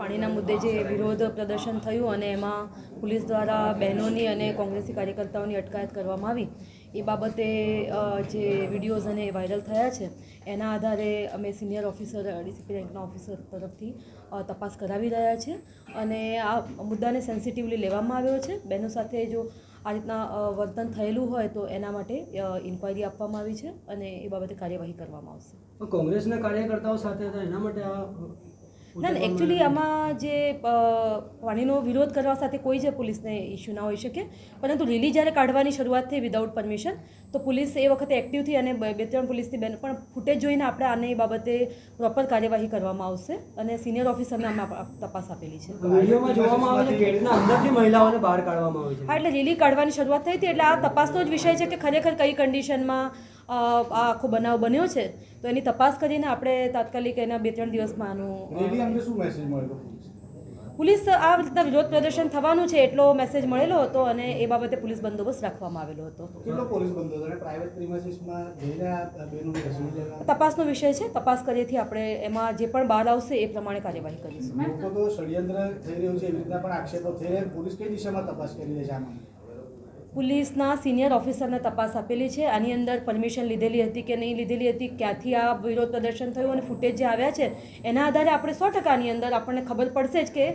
પાણીના મુદ્દે જે વિરોધ પ્રદર્શન થયું અને એમાં પોલીસ દ્વારા બહેનોની અને કોંગ્રેસી કાર્યકર્તાઓની અટકાયત કરવામાં આવી એ બાબતે જે વિડીયોઝ અને વાયરલ થયા છે એના આધારે અમે સિનિયર ઓફિસર ડીસીપી રેન્કના ઓફિસર તરફથી તપાસ કરાવી રહ્યા છે અને આ મુદ્દાને સેન્સિટિવલી લેવામાં આવ્યો છે. બહેનો સાથે જો આ રીતના વર્તન થયેલું હોય તો એના માટે ઇન્ક્વાયરી આપવામાં આવી છે અને એ બાબતે કાર્યવાહી કરવામાં આવશે. કોંગ્રેસના કાર્યકર્તાઓ સાથે હતા એના માટે ના એકચ્યુઅલી આમાં જે પાણીનો વિરોધ કરવા સાથે કોઈ જ પોલીસને ઇસ્યુ ના હોઈ શકે, પરંતુ રેલી જ્યારે કાઢવાની શરૂઆત થઈ વિધાઉટ પરમિશન તો પોલીસ એ વખતે એક્ટિવ થઈ અને 2-3 પોલીસની બેન પણ ફૂટેજ જોઈને આપણે આને એ બાબતે પ્રોપર કાર્યવાહી કરવામાં આવશે અને સિનિયર ઓફિસરને અમે તપાસ આપેલી છે. વિડીયોમાં જોવામાં આવે છે ગેટના અંદરથી મહિલાઓને બહાર કાઢવામાં આવે છે. હા, એટલે રેલી કાઢવાની શરૂઆત થઈ હતી એટલે આ તપાસનો જ વિષય છે કે ખરેખર કઈ કન્ડિશનમાં આ આખો બનાવ બન્યો છે તો એની તપાસ કરીને આપણે તાત્કાલિક એના 2-3 દિવસમાં આનું પોલીસ આ રીતના વિરોધ પ્રદર્શન થવાનું છે એટલો મેસેજ મળેલો હતો અને એ બાબતે પોલીસ બંદોબસ્ત રાખવામાં આવેલો હતો. તપાસનો વિષય છે, તપાસ કરીએથી આપણે એમાં જે પણ બહાર આવશે એ પ્રમાણે કાર્યવાહી કરીશું. પોલીસના સિનિયર ઓફિસરને તપાસ આપેલી છે. આની અંદર પરમિશન લીધેલી હતી કે નહીં લીધેલી હતી, ક્યાંથી આ વિરોધ પ્રદર્શન થયું અને ફૂટેજ જે આવ્યા છે એના આધારે આપણે 100%ની અંદર આપણને ખબર પડશે જ કે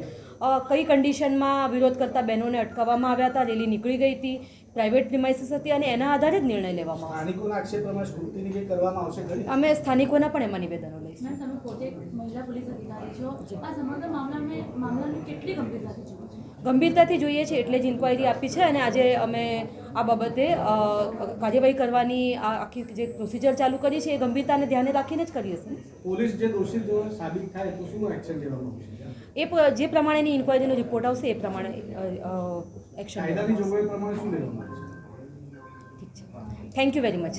કઈ કન્ડિશનમાં વિરોધ કરતા બહેનોને અટકાવવામાં આવ્યા હતા, રેલી નીકળી ગઈ હતી, પ્રાઇવેટ પ્રિમાઇસીસ હતી અને એના આધારે જ નિર્ણય લેવામાં આવશે. અમે સ્થાનિકોના પણ એમાં નિવેદનો લઈશું. ગંભીરતાથી જોઈએ છે એટલે જ ઇન્ક્વાયરી આપી છે અને આજે અમે આ બાબતે કાર્યવાહી કરવાની આખી જે પ્રોસિજર ચાલુ કરી છે એ ગંભીરતાને ધ્યાને રાખીને જ કરીએ છીએ. પોલીસ જે દોષિત સાબિત થાય તો શું એક્શન લેવામાં આવશે? એ જે પ્રમાણેની ઇન્ક્વાયરીનો રિપોર્ટ આવશે એ પ્રમાણે એક્શન લેવામાં આવશે. કાયદાની જોગવાઈ પ્રમાણે શું લેવામાં આવશે? ઠીક છે, થેન્ક યુ વેરી મચ.